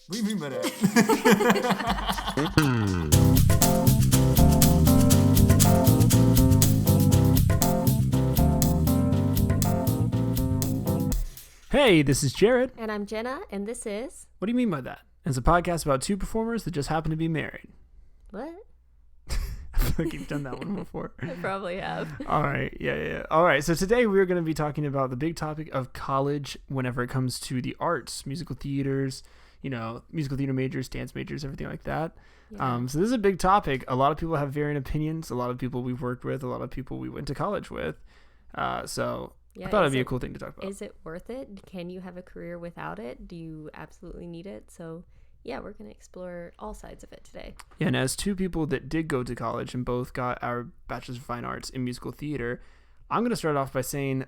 What do you mean by that? Hey, this is Jared. And I'm Genna, and this is... What do you mean by that? It's a podcast about two performers that just happen to be married. What? I feel like you've done that one before. I probably have. All right. Yeah. All right. So today we're going to be talking about the big topic of college whenever it comes to the arts, musical theaters, musical theater majors, dance majors, everything like that. Yeah. So this is a big topic. A lot of people have varying opinions. A lot of people we've worked with, a lot of people we went to college with. So I thought it'd be a cool thing to talk about. Is it worth it? Can you have a career without it? Do you absolutely need it? So yeah, we're going to explore all sides of it today. Yeah, and as two people that did go to college and both got our Bachelor's of Fine Arts in musical theater, I'm going to start off by saying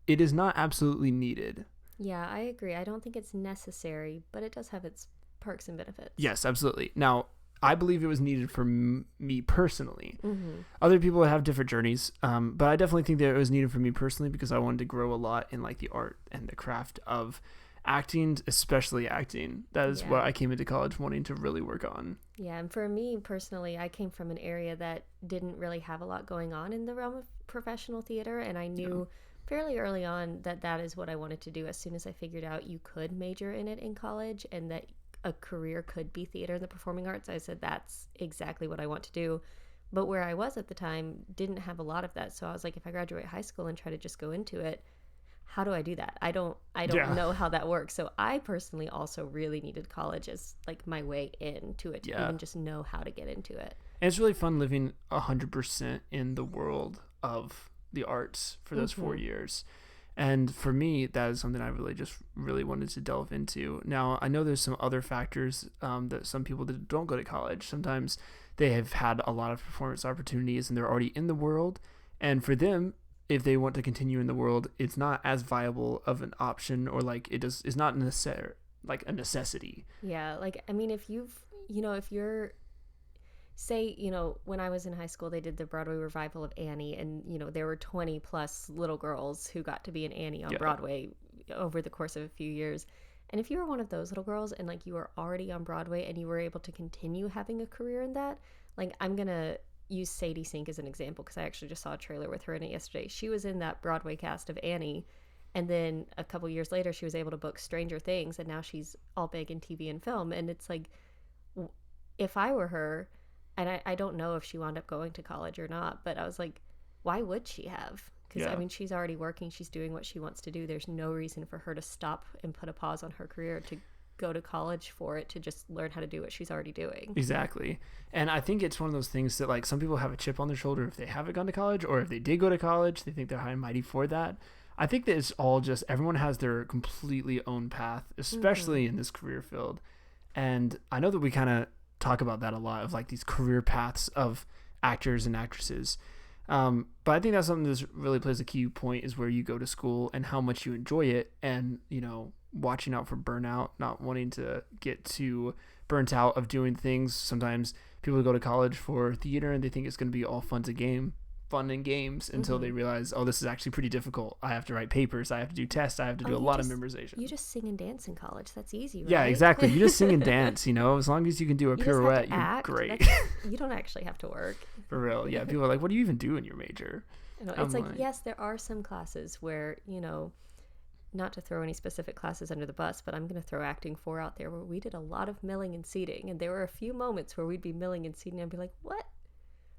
it is not absolutely needed. Yeah, I agree. I don't think it's necessary, but it does have its perks and benefits. Yes, absolutely. Now, I believe it was needed for me personally. Mm-hmm. Other people have different journeys, but I definitely think that it was needed for me personally because I wanted to grow a lot in like the art and the craft of acting, especially acting. That is what I came into college wanting to really work on. Yeah, and for me personally, I came from an area that didn't really have a lot going on in the realm of professional theater, and I knew fairly early on that that is what I wanted to do. As soon as I figured out you could major in it in college and that a career could be theater and the performing arts, I said that's exactly what I want to do. But where I was at the time didn't have a lot of that, so I was like, if I graduate high school and try to just go into it, how do I do that? I don't know how that works. So I personally also really needed college as like my way into it to even just know how to get into it. And it's really fun living 100% in the world of the arts for those 4 years. And for me, that is something I really wanted to delve into. Now, I know there's some other factors that some people that don't go to college, sometimes they have had a lot of performance opportunities and they're already in the world. And for them, if they want to continue in the world, it's not as viable of an option, or like it's not like a necessity. Yeah, like I mean, if you're say, when I was in high school, they did the Broadway revival of Annie, and there were 20 plus little girls who got to be an Annie on Broadway over the course of a few years. And if you were one of those little girls and like you were already on Broadway and you were able to continue having a career in that, like I'm gonna use Sadie Sink as an example because I actually just saw a trailer with her in it yesterday. She was in that Broadway cast of Annie, and then a couple years later she was able to book Stranger Things, and now she's all big in TV and film. And it's like, if I were her, and I don't know if she wound up going to college or not, but I was like, why would she have? Because I mean, she's already working, she's doing what she wants to do. There's no reason for her to stop and put a pause on her career to go to college for it, to just learn how to do what she's already doing. Exactly. And I think it's one of those things that like some people have a chip on their shoulder if they haven't gone to college, or if they did go to college, they think they're high and mighty for that. I think that it's all just, everyone has their completely own path, especially in this career field. And I know that we kind of talk about that a lot, of like these career paths of actors and actresses. But I think that's something that really plays a key point, is where you go to school and how much you enjoy it, and watching out for burnout, not wanting to get too burnt out of doing things. Sometimes people go to college for theater and they think it's going to be all fun and games until they realize, oh, this is actually pretty difficult. I have to write papers, I have to do tests, I have to do a lot of memorization. You just sing and dance in college. That's easy, right? Yeah, exactly. You just sing and dance, as long as you can do a pirouette, you're great. You don't actually have to work. For real. Yeah, people are like, what do you even do in your major? It's like, yes, there are some classes where, not to throw any specific classes under the bus, but I'm going to throw acting 4 out there, where we did a lot of milling and seating, and there were a few moments where we'd be milling and seating and I'd be like, what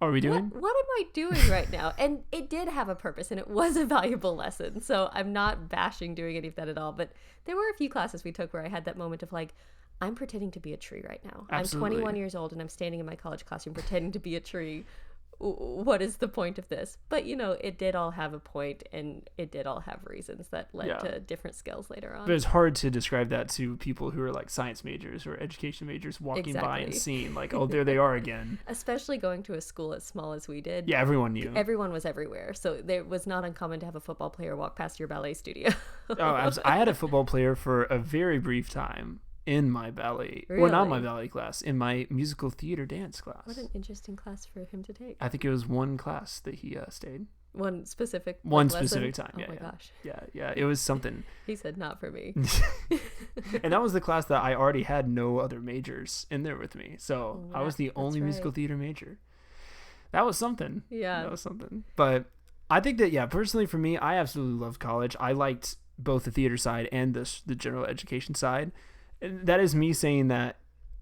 are we doing? What am I doing right now? And it did have a purpose, and it was a valuable lesson, so I'm not bashing doing any of that at all. But there were a few classes we took where I had that moment of like, I'm pretending to be a tree right now. Absolutely. I'm 21 years old and I'm standing in my college classroom pretending to be a tree. What is the point of this? But it did all have a point, and it did all have reasons that led to different skills later on. But it's hard to describe that to people who are like science majors or education majors walking by and seeing like, oh, there they are again. Especially going to a school as small as we did. Yeah, everyone knew. Everyone was everywhere, so it was not uncommon to have a football player walk past your ballet studio. I had a football player for a very brief time in my ballet, well, not my ballet class, in my musical theater dance class. What an interesting class for him to take. I think it was one class that he stayed. One specific one lesson? specific time. Oh Yeah, my yeah. gosh. Yeah. It was something. He said not for me. And that was the class that I already had no other majors in there with me. So I was the only musical theater major. That was something. Yeah. That was something. But I think that, yeah, personally for me, I absolutely loved college. I liked both the theater side and the general education side. And that is me saying that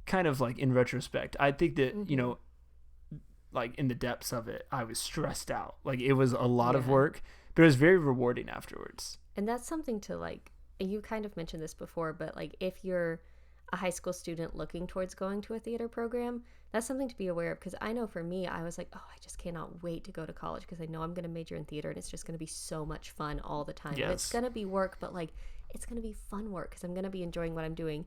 kind of like in retrospect. I think that, you know, like in the depths of it, I was stressed out. Like it was a lot of work, but it was very rewarding afterwards. And that's something to like, you kind of mentioned this before, but like if you're a high school student looking towards going to a theater program, that's something to be aware of. Because I know for me, I was like, oh, I just cannot wait to go to college because I know I'm going to major in theater and it's just going to be so much fun all the time. Yes. And it's going to be work, but like it's going to be fun work because I'm going to be enjoying what I'm doing.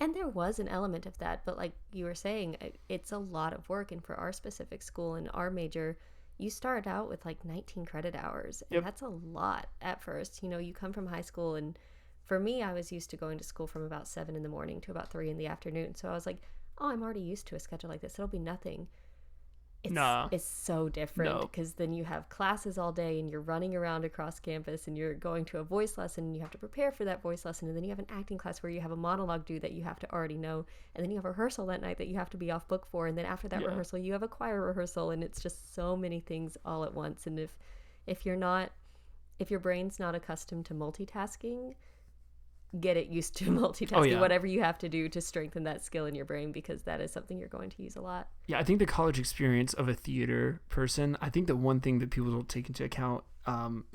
And there was an element of that, but like you were saying, it's a lot of work. And for our specific school and our major, you start out with like 19 credit hours. And that's a lot at first. You know, you come from high school, and for me, I was used to going to school from about 7 in the morning to about 3 in the afternoon. So I was like, oh, I'm already used to a schedule like this. It'll be nothing. It's so different because then you have classes all day and you're running around across campus and you're going to a voice lesson and you have to prepare for that voice lesson, and then you have an acting class where you have a monologue due that you have to already know, and then you have rehearsal that night that you have to be off book for, and then after that rehearsal you have a choir rehearsal, and it's just so many things all at once. And if your brain's not accustomed to multitasking, get it used to multitasking, whatever you have to do to strengthen that skill in your brain, because that is something you're going to use a lot. Yeah, I think the college experience of a theater person, I think that one thing that people don't take into account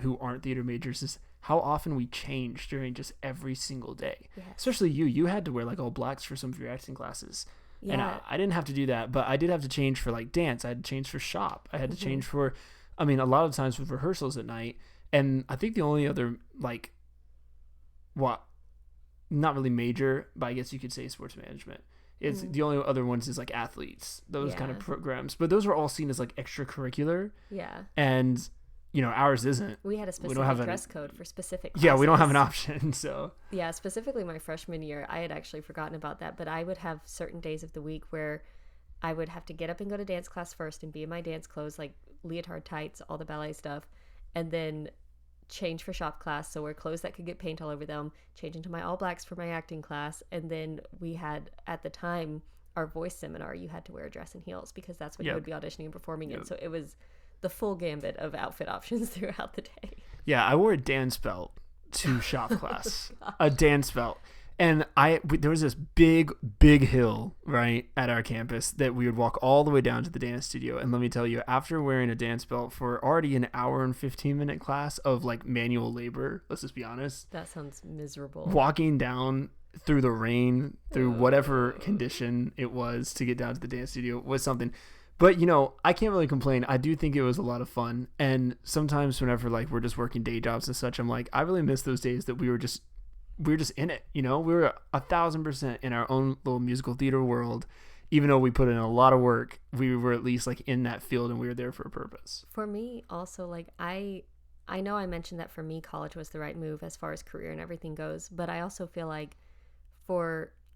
who aren't theater majors is how often we change during just every single day. Yes. Especially you had to wear like all blacks for some of your acting classes. Yeah. And I didn't have to do that, but I did have to change for like dance. I had to change for shop. I had to change for, I mean, a lot of times with rehearsals at night. And I think the only other like, not really major, but I guess you could say sports management. It's the only other ones is like athletes, those kind of programs. But those were all seen as like extracurricular. Yeah. And, you know, ours isn't. We had a specific dress code for specific classes. Yeah, we don't have an option, so. Yeah, specifically my freshman year, I had actually forgotten about that, but I would have certain days of the week where I would have to get up and go to dance class first and be in my dance clothes, like leotard tights, all the ballet stuff, and then change for shop class, so wear clothes that could get paint all over them, change into my all blacks for my acting class, and then we had, at the time, our voice seminar, you had to wear a dress and heels because that's what you would be auditioning and performing in. So it was the full gambit of outfit options throughout the day. Yeah, I wore a dance belt to shop class. A dance belt. And there was this big hill right at our campus that we would walk all the way down to the dance studio. And let me tell you, after wearing a dance belt for already an hour and 15-minute class of like manual labor, let's just be honest. That sounds miserable. Walking down through the rain, through whatever condition it was to get down to the dance studio was something. But, you know, I can't really complain. I do think it was a lot of fun. And sometimes whenever like we're just working day jobs and such, I'm like, I really miss those days that we were just in it, you know. We were 1,000% in our own little musical theater world. Even though we put in a lot of work, we were at least like in that field and we were there for a purpose. For me also, like I know I mentioned that for me college was the right move as far as career and everything goes, but I also feel like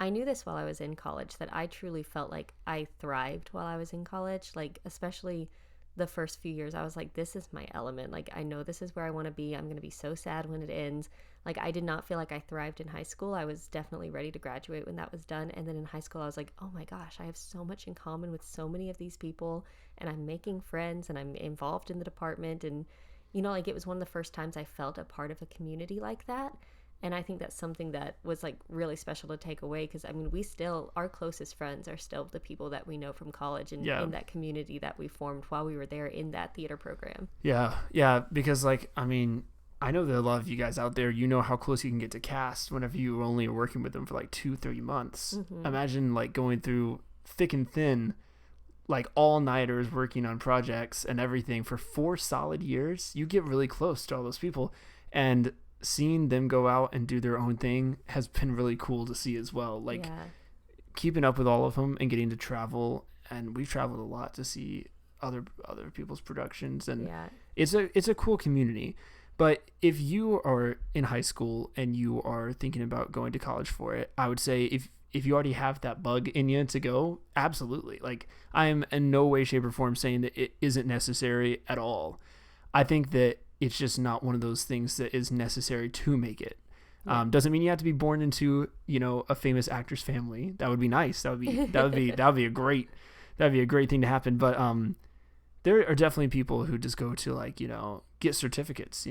I knew this while I was in college, that I truly felt like I thrived while I was in college, like especially the first few years. I was like, this is my element. Like, I know this is where I want to be. I'm going to be so sad when it ends. Like, I did not feel like I thrived in high school. I was definitely ready to graduate when that was done. And then in high school, I was like, oh my gosh, I have so much in common with so many of these people, and I'm making friends and I'm involved in the department. And, you know, like it was one of the first times I felt a part of a community like that. And I think that's something that was like really special to take away, because I mean, our closest friends are still the people that we know from college and in that community that we formed while we were there in that theater program. Yeah, because like, I mean, I know that a lot of you guys out there, you know how close you can get to cast whenever you only are working with them for like 2-3 months. Mm-hmm. Imagine like going through thick and thin, like all-nighters working on projects and everything for 4 solid years. You get really close to all those people, and seeing them go out and do their own thing has been really cool to see as well. Like keeping up with all of them and getting to travel, and we've traveled a lot to see other people's productions, and it's a cool community. But if you are in high school and you are thinking about going to college for it, I would say if you already have that bug in you to go, absolutely. Like, I am in no way, shape, or form saying that it isn't necessary at all. I think that it's just not one of those things that is necessary to make it. Doesn't mean you have to be born into, a famous actor's family. That would be nice. That would be a great thing to happen. But there are definitely people who just go to like, get certificates,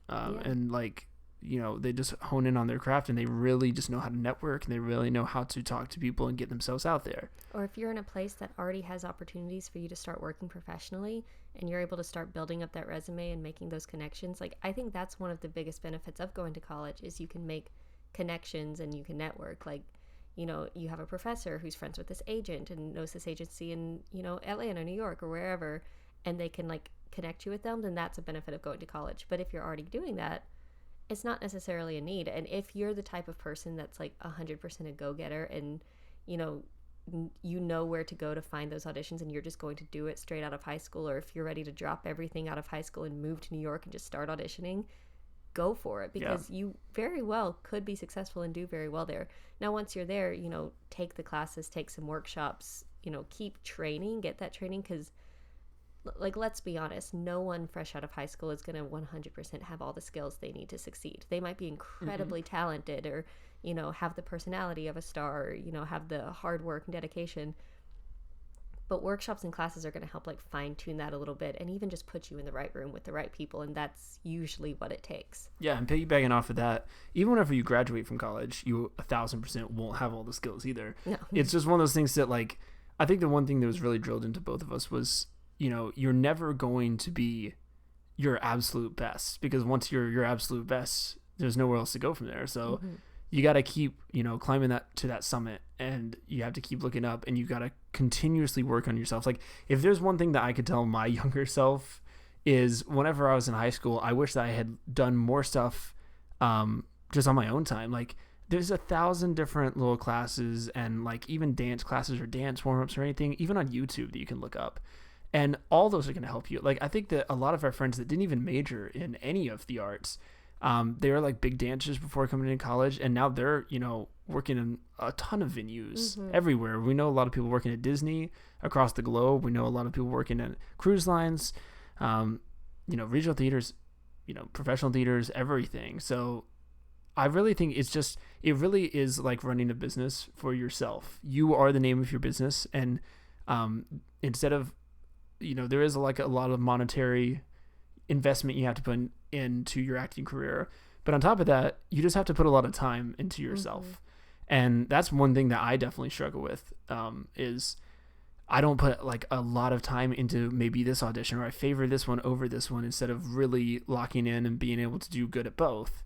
and like, they just hone in on their craft and they really just know how to network and they really know how to talk to people and get themselves out there. Or if you're in a place that already has opportunities for you to start working professionally and you're able to start building up that resume and making those connections, like I think that's one of the biggest benefits of going to college is you can make connections and you can network. Like, you have a professor who's friends with this agent and knows this agency in, Atlanta, New York, or wherever, and they can like connect you with them, then that's a benefit of going to college. But if you're already doing that, it's not necessarily a need. And if you're the type of person that's like 100% a go-getter and you know where to go to find those auditions and you're just going to do it straight out of high school, or if you're ready to drop everything out of high school and move to New York and just start auditioning, go for it, because you very well could be successful and do very well there. Now once you're there, take the classes, take some workshops, keep training, get that training, because like, let's be honest, no one fresh out of high school is going to 100% have all the skills they need to succeed. They might be incredibly talented or, have the personality of a star, or, have the hard work and dedication. But workshops and classes are going to help like fine tune that a little bit and even just put you in the right room with the right people. And that's usually what it takes. Yeah. And piggybacking off of that, even whenever you graduate from college, you 1,000% won't have all the skills either. No. It's just one of those things that like, I think the one thing that was really drilled into both of us was, you're never going to be your absolute best, because once you're your absolute best, there's nowhere else to go from there. So you got to keep, climbing that summit, and you have to keep looking up, and you got to continuously work on yourself. Like if there's one thing that I could tell my younger self is whenever I was in high school, I wish that I had done more stuff just on my own time. Like there's 1,000 different little classes and like even dance classes or dance warm-ups or anything, even on YouTube that you can look up. And all those are going to help you. Like, I think that a lot of our friends that didn't even major in any of the arts, they were like big dancers before coming into college. And now they're, working in a ton of venues everywhere. We know a lot of people working at Disney across the globe. We know a lot of people working at cruise lines, regional theaters, professional theaters, everything. So I really think it really is like running a business for yourself. You are the name of your business. And instead of, there is like a lot of monetary investment you have to put into your acting career. But on top of that, you just have to put a lot of time into yourself. And that's one thing that I definitely struggle with, is I don't put like a lot of time into maybe this audition, or I favor this one over this one instead of really locking in and being able to do good at both.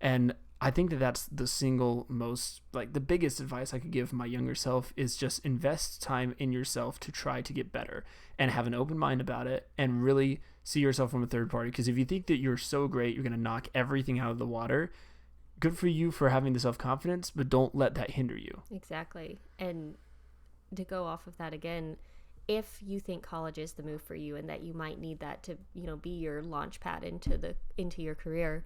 And I think that that's the single most, like the biggest advice I could give my younger self is just invest time in yourself to try to get better and have an open mind about it and really see yourself from a third party. Because if you think that you're so great, you're going to knock everything out of the water, good for you for having the self-confidence, but don't let that hinder you. Exactly. And to go off of that again, if you think college is the move for you and that you might need that to, be your launch pad into your career,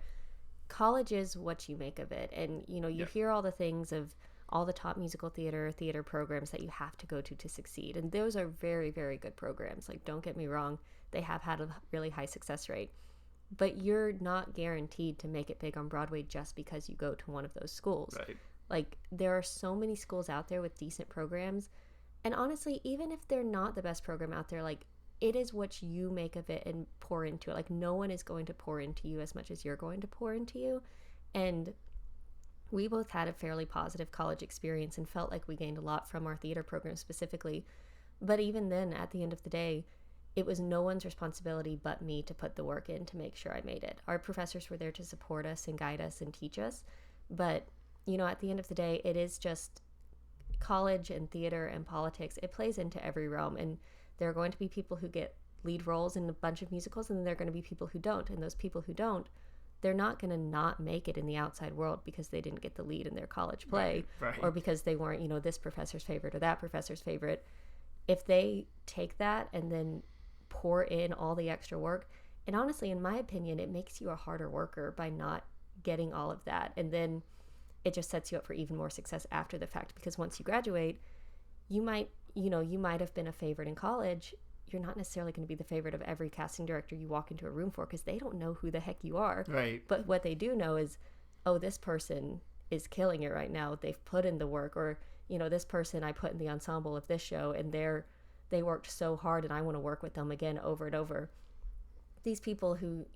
college is what you make of it. And you hear all the things of all the top musical theater programs that you have to go to succeed, and those are very, very good programs. Like, don't get me wrong, they have had a really high success rate, but you're not guaranteed to make it big on Broadway just because you go to one of those schools. Right. Like, there are so many schools out there with decent programs, and honestly, even if they're not the best program out there, like, it is what you make of it and pour into it. Like, no one is going to pour into you as much as you're going to pour into you. And we both had a fairly positive college experience and felt like we gained a lot from our theater program specifically. But even then, at the end of the day, it was no one's responsibility but me to put the work in to make sure I made it. Our professors were there to support us and guide us and teach us. But, at the end of the day, it is just college and theater and politics. It plays into every realm. And there are going to be people who get lead roles in a bunch of musicals, and there are going to be people who don't. And those people who don't, they're not going to not make it in the outside world because they didn't get the lead in their college play, right. Or because they weren't, this professor's favorite or that professor's favorite. If they take that and then pour in all the extra work, and honestly, in my opinion, it makes you a harder worker by not getting all of that. And then it just sets you up for even more success after the fact, because once you graduate, you might have been a favorite in college, you're not necessarily going to be the favorite of every casting director you walk into a room for, because they don't know who the heck you are. Right. But what they do know is, oh, this person is killing it right now. They've put in the work. Or, this person I put in the ensemble of this show, and they worked so hard, and I want to work with them again over and over. These people who,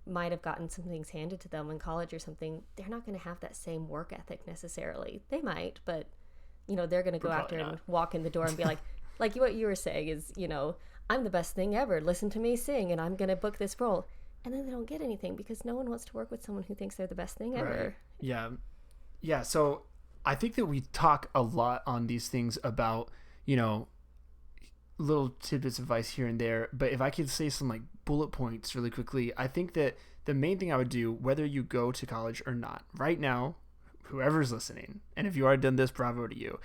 might have gotten some things handed to them in college or something, they're not going to have that same work ethic necessarily. They might, but they're going to go after and walk in the door and be like what you were saying is, I'm the best thing ever, listen to me sing, and I'm going to book this role. And then they don't get anything because no one wants to work with someone who thinks they're the best thing ever. Right. Yeah. So I think that we talk a lot on these things about, little tidbits of advice here and there. But if I could say some like bullet points really quickly, I think that the main thing I would do, whether you go to college or not, right now, whoever's listening, and if you already done this, bravo to you.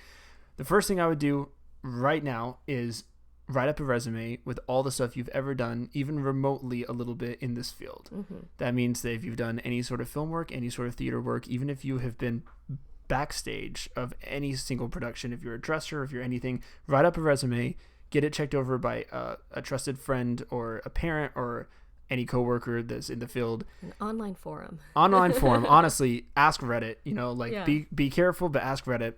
The first thing I would do right now is write up a resume with all the stuff you've ever done, even remotely a little bit in this field. Mm-hmm. That means that if you've done any sort of film work, any sort of theater work, even if you have been backstage of any single production, if you're a dresser, if you're anything, write up a resume, get it checked over by a trusted friend or a parent or any coworker that's in the field. An online forum. Honestly, ask Reddit, be careful, but ask Reddit.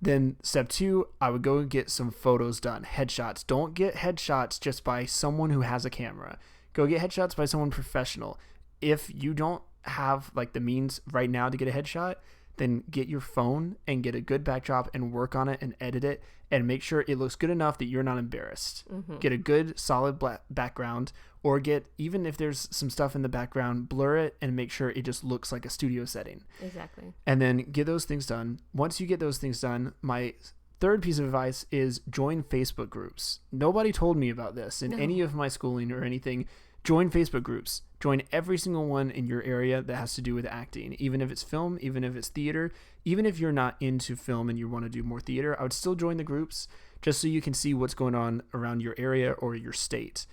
Then step 2, I would go and get some photos done, headshots. Don't get headshots just by someone who has a camera. Go get headshots by someone professional. If you don't have like the means right now to get a headshot, then get your phone and get a good backdrop and work on it and edit it and make sure it looks good enough that you're not embarrassed. Mm-hmm. Get a good solid background, or get, even if there's some stuff in the background, blur it and make sure it just looks like a studio setting. Exactly. And then get those things done. Once you get those things done, my third piece of advice is join Facebook groups. Nobody told me about this in any of my schooling or anything. Join Facebook groups. Join every single one in your area that has to do with acting, even if it's film, even if it's theater, even if you're not into film and you want to do more theater, I would still join the groups just so you can see what's going on around your area or your state.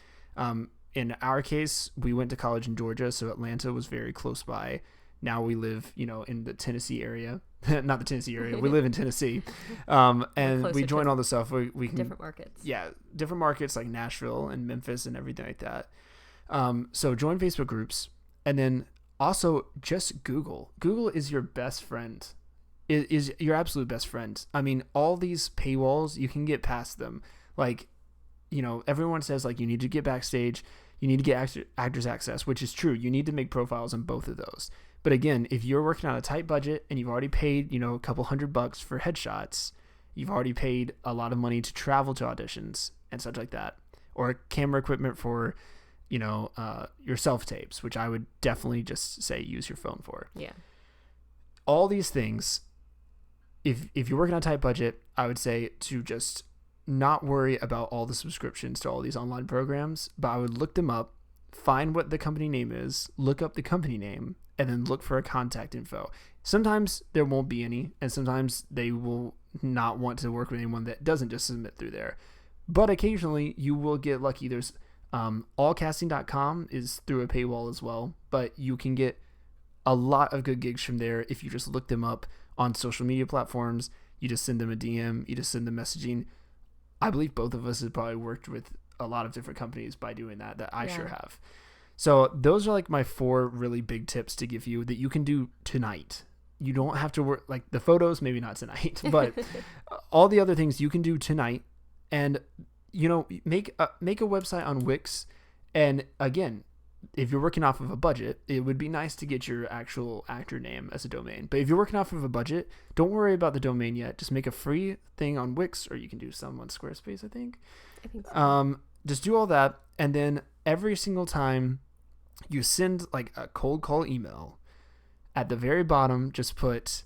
In our case, we went to college in Georgia, so Atlanta was very close by. Now we live, in the Tennessee area. Not the Tennessee area. We live in Tennessee. And we join all the stuff. We can different markets. Yeah, different markets like Nashville and Memphis and everything like that. So join Facebook groups, and then also just Google. Google is your best friend. It is your absolute best friend. I mean, all these paywalls, you can get past them. Like, everyone says like you need to get backstage, you need to get actors access, which is true. You need to make profiles on both of those. But again, if you're working on a tight budget and you've already paid, a couple $100 for headshots, you've already paid a lot of money to travel to auditions and such like that, or camera equipment for your self-tapes, which I would definitely just say use your phone for. Yeah. All these things, if you're working on a tight budget, I would say to just not worry about all the subscriptions to all these online programs, but I would look them up, find what the company name is, look up the company name, and then look for a contact info. Sometimes there won't be any, and sometimes they will not want to work with anyone that doesn't just submit through there. But occasionally you will get lucky. There's allcasting.com is through a paywall as well, but you can get a lot of good gigs from there if you just look them up on social media platforms. You just send them a DM, you just send them messaging. I believe both of us have probably worked with a lot of different companies by doing that I sure have. So those are like my 4 really big tips to give you that you can do tonight. You don't have to work, like the photos, maybe not tonight, but all the other things you can do tonight. And make a website on Wix. And again, if you're working off of a budget, it would be nice to get your actual actor name as a domain. But if you're working off of a budget, don't worry about the domain yet. Just make a free thing on Wix, or you can do some on Squarespace, I think so. Just do all that. And then every single time you send like a cold call email, at the very bottom, just put,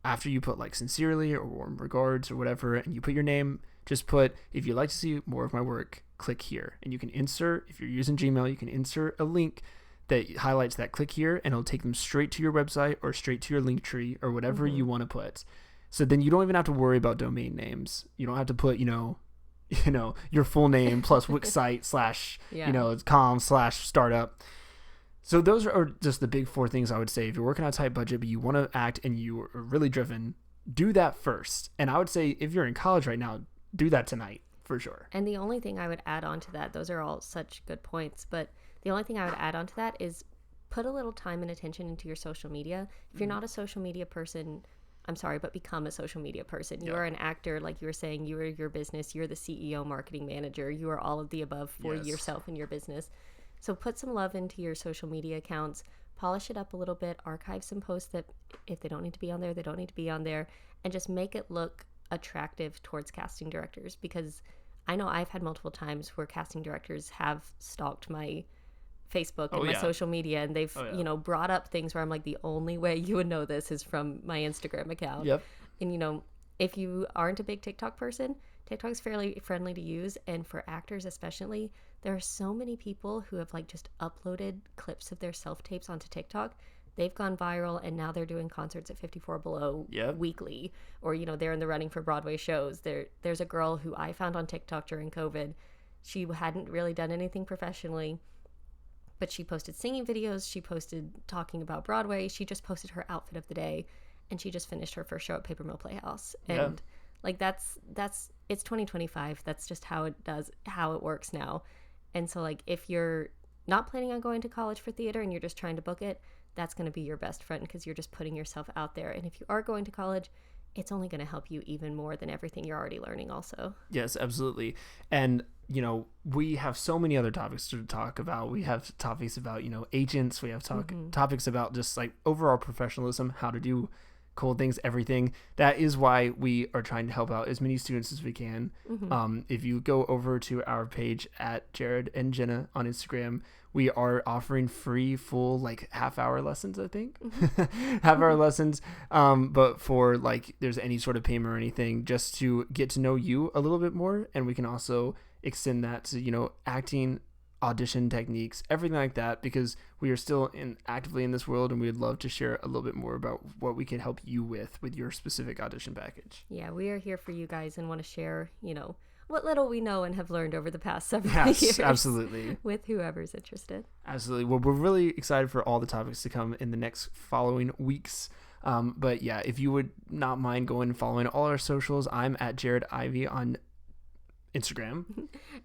after you put like sincerely or warm regards or whatever, and you put your name, just put, if you'd like to see more of my work, click here. And you can insert, if you're using Gmail, you can insert a link that highlights that click here, and it'll take them straight to your website or straight to your link tree or whatever you want to put. So then you don't even have to worry about domain names. You don't have to put, your full name plus wixsite / com/startup. So those are just the big 4 things I would say. If you're working on a tight budget, but you want to act and you are really driven, do that first. And I would say if you're in college right now, do that tonight. for sure. And the only thing I would add on to that, those are all such good points, but the only thing I would add on to that is put a little time and attention into your social media. If you're not a social media person, I'm sorry, but become a social media person. You are an actor, like you were saying, you are your business, you're the CEO, marketing manager, you are all of the above for yourself and your business. So put some love into your social media accounts, polish it up a little bit, archive some posts that if they don't need to be on there, they don't need to be on there, and just make it look attractive towards casting directors. Because I know I've had multiple times where casting directors have stalked my Facebook and my social media, and they've brought up things where I'm like, the only way you would know this is from my Instagram account. And if you aren't a big TikTok person, TikTok is fairly friendly to use, and for actors especially, there are so many people who have like just uploaded clips of their self-tapes onto TikTok. They've gone viral, and now they're doing concerts at 54 Below weekly, or they're in the running for Broadway shows. There's a girl who I found on TikTok during COVID. She hadn't really done anything professionally, but she posted singing videos, she posted talking about Broadway, she just posted her outfit of the day, and she just finished her first show at Paper Mill Playhouse. And like that's it's 2025. That's just how it works now. And so like if you're not planning on going to college for theater and you're just trying to book it, that's going to be your best friend, because you're just putting yourself out there. And if you are going to college, it's only going to help you even more than everything you're already learning also. Yes, absolutely. And we have so many other topics to talk about. We have topics about, agents. We have topics about just like overall professionalism, how to do cool things, everything. That is why we are trying to help out as many students as we can. If you go over to our page at Jared and Genna on Instagram, we are offering free full like half-hour lessons, I think. Half-hour lessons. But for like there's any sort of payment or anything, just to get to know you a little bit more. And we can also extend that to, acting, audition techniques, everything like that, because we are still actively in this world, and we would love to share a little bit more about what we can help you with your specific audition package. Yeah, we are here for you guys and want to share, what little we know and have learned over the past several years. Absolutely. With whoever's interested. Absolutely. Well, we're really excited for all the topics to come in the next following weeks. But yeah, if you would not mind going and following all our socials, I'm at Jared Ivy on Instagram.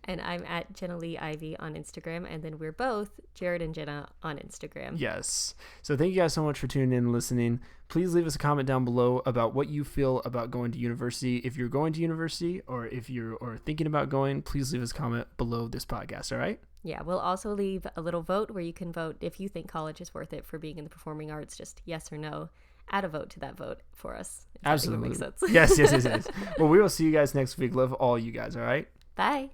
And I'm at Genna Lee Ivy on Instagram. And then we're both Jared and Genna on Instagram. Yes. So thank you guys so much for tuning in and listening. Please leave us a comment down below about what you feel about going to university. If you're going to university, or if you're thinking about going, please leave us a comment below this podcast. All right? Yeah, we'll also leave a little vote where you can vote if you think college is worth it for being in the performing arts, just yes or no. Add a vote to that vote for us. Absolutely. Makes sense. Yes. Well, we will see you guys next week. Love all you guys. All right. Bye.